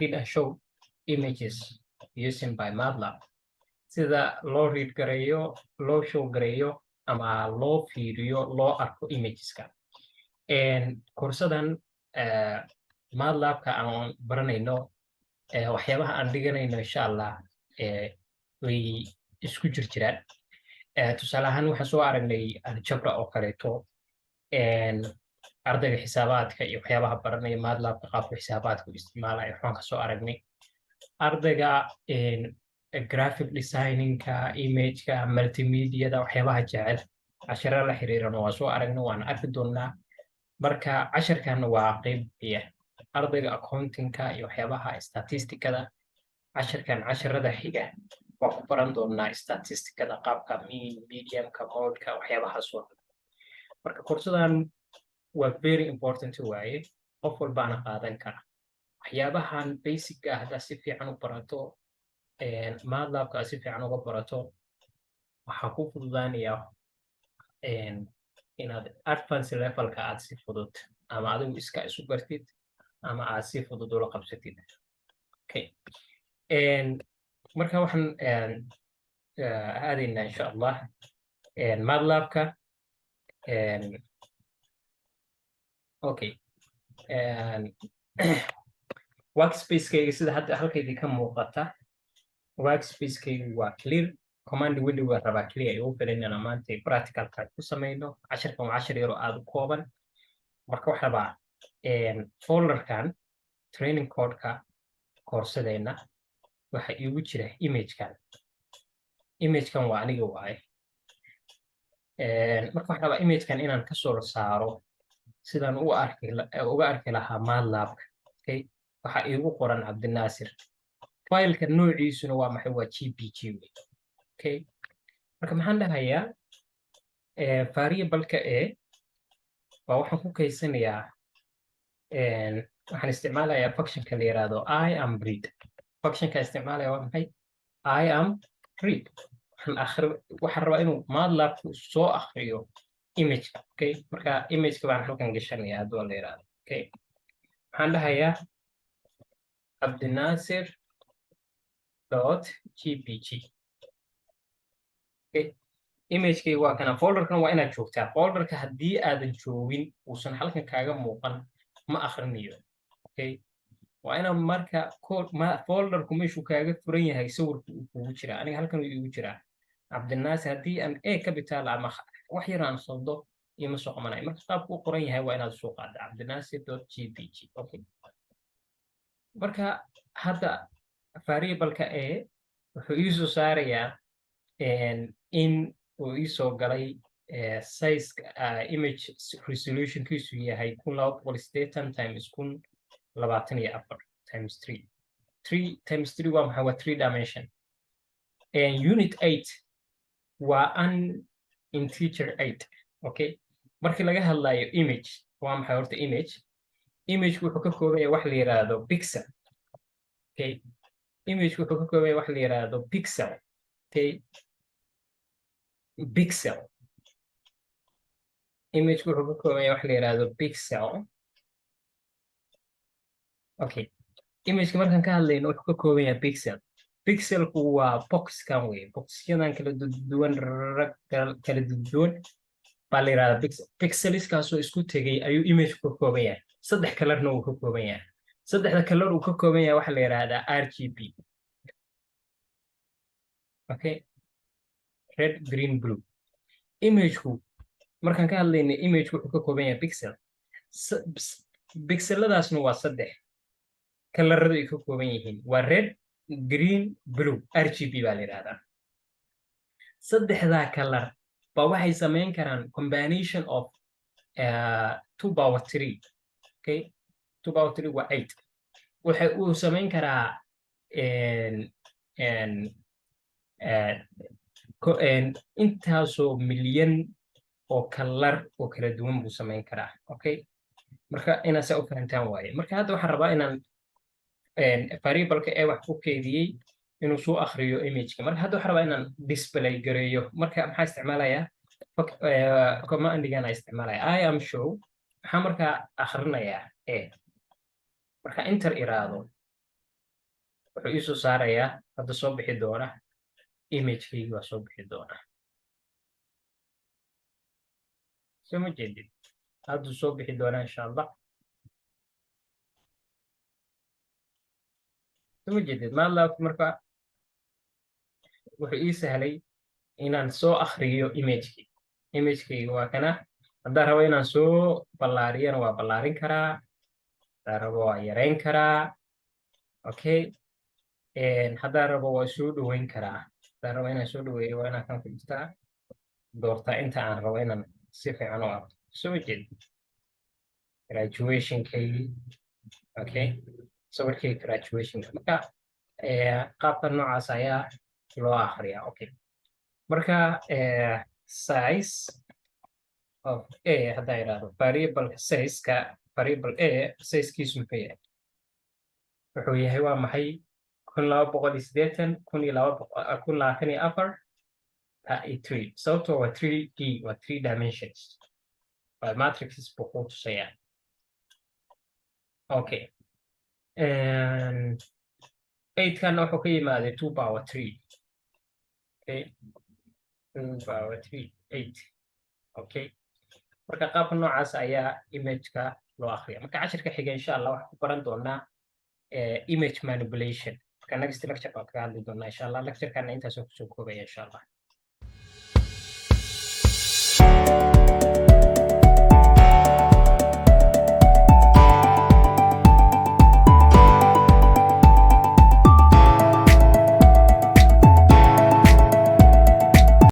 read and show images using by MATLAB sida loo read gareeyo loo show gareeyo ama loo fiiriyo loo arko imageska koorsaddan MATLAB-ka aan baranayno waxyaabaha aan dhiganayno insha Allah way isku jirjiraan tusaale ahaan waxaan soo aragnay algebra oo kaleeto ardayga xisaabaadka iyo waxyaabaha baranaya MATLAB-ka qaabka xisaabaadka u isticmaalaya waxaan ka soo aragnay ardayga graphic designing-ka image-ka multimedia-da waxyaabaha jecel casharada la xiriirana waa soo aragnay waan arki doonaa marka casharkan waa qayb ardayga accounting-ka iyo waxyaabaha statisticada casharada xiga waa ku baran doonaa statisticada qaabka mean medium-ka mode-ka waxyaabaha soo marka koorsaddan waa very important waaye qof walbaana qaadan kara waxyaabahan basic ah haddaad si fiican u barato MATLAB-ka aad si fiican uga barato waxaa ku fududaanaya inaad advanced level-ka aad si fudud ama adigu iska isu bartid ama aad si fudud ula qabsatid okay marka waxaan aadaynaa insha Allah MATLAB-ka okay workspace-kayga sida hadda halkaydii ka muuqata workspace-kaygu waa clear command window-ga rabaa clear ay ugu filan inaan maanta practical-ka ku samayno casharkan waa cashar yaroo aad u kooban marka waxaa rabaa folder-kan training code-ka koorsadeenna waxa iigu jira imagekan waa aniga waaye marka waxaa rabaa imagekan inaan ka soo saaro sidaan uga arki lahaa MATLAB-ka okay waxa iigu qoran Cabdinaasir fileka noociisuna waa maxay waa GPG okay marka maxaan dhahayaa variable-ka waa waxaan ku kaysanayaa waxaan isticmaalayaa function-ka la yiraahdo I am read function-ka isticmaalaya waa maxay I am read waxaan rabaa inuu MATLAB-ku soo akhriyo image-ka okay marka image-ka baan halkan gashanayaa hadduu la yiraahdo okay waxaan dhahayaa abdinaasir.gpg okay image-kay waa kana folder-kan waa inaad joogtaa folder-ka haddii aadan joogin uusan halkan kaaga muuqan ma akhrinayo okay waa inaan marka folder-ku meeshuu kaaga furan yahay sawirku uu kugu jiraa aniga halkan uu igu jiraa Cabdinaasir haddii aan capital ama wax yar aan sawdo ima soo qabanay marka qaabku u qoran yahay waa inaad soo qaado abdinaasir.gpg okay marka hadda variable-ka wuxuu ii soo saarayaa in uu ii soo galay size image resolution-kiisu yahay 1280 times 1024 times 3 times 3 waa maxay waa 3 dimension unit 8 waa an integer 8 okay markii laga hadlayo image waa maxay horta image wuxuu ka kooban yahay wax la yiraahdo pixel okay image wuxuu ka kooban yahay wax la yiraahdo pixel okay image wuxuu ka kooban yahay wax la yiraahdo pixel okay image markaan ka hadlayno wuxuu ka kooban yahay pixelku waa box-kan wey box-yadan kala duwan baa la yiraahdaa pixeliskaasoo isku tegay ayuu image ka kooban yahay saddex kalarna uu ka kooban yahay saddexda kalar uu ka kooban yahay waxaa la yiraahdaa RGB okay red green blue imageku markaan ka hadlaynay image wuxuu ka kooban yahay pixeladaasna waa saddex kalarada ay ka kooban yihiin waa red green blue RGB baa la yiraahdaa saddexdaa kalar ba waxay samayn karaan combination of 2 power 3 okay 2 power 3 waa 8 waxa uu samayn karaa intaasoo milyan oo kalar oo kala duwan buu samayn karaa okay marka inaad saa u fahantaan waaye marka hadda waxaan rabaa inaan variable-ka wax ku keydiyey inuu soo akhriyo image-ka marka hadda waxaan rabaa inaan display gareeyo marka maxaa isticmaalayaa command-igana isticmaalaya I am show maxaa markaa akhrinayaa marka enter iraado wuxuu ii soo saarayaa hadda soo bixi doona imagekayga waa soo bixi doona soo ma jeedid hadduu soo bixi doona insha allah soo ma jeedid matlab marka wuxuu ii sahlay inaan soo akhriyo imagekayga waa kana haddaan rabo inaan soo ballaariyana waa ballaarin karaa haddaan rabo waa yarayn karaa okay haddaan rabo waa soo dhoweyn karaa haddaan rabo inaan soo dhoweeyo waa inaan kan ku dhigtaa doortaa inta aan rabo inaan si fiican u arko soo ma jeedid graduationkaygii okay sawirkayga graduationka marka qaabka noocaas ayaa loo akhriyaa okay marka size of a haddaan idhaahdo variableka sizeka variable a sizekiisu muxuu yahay wuxuu yahay waa maxay 1280 1224 sababtoo waa 3D waa 3 dimensions waa matrices buu kuu tusayaa okay 8kan wuxuu ka yimaaday 2 power 3 okay 2 power 3 8 okay marka qaabka noocaas ayaa imageka loo akhriya marka cashirka xiga insha allah waxaan ku baran doonaa image manipulation marka next lecture baan kaga hadli doonaa insha allah lecturekana intaasoo kusoo koobaya insha allah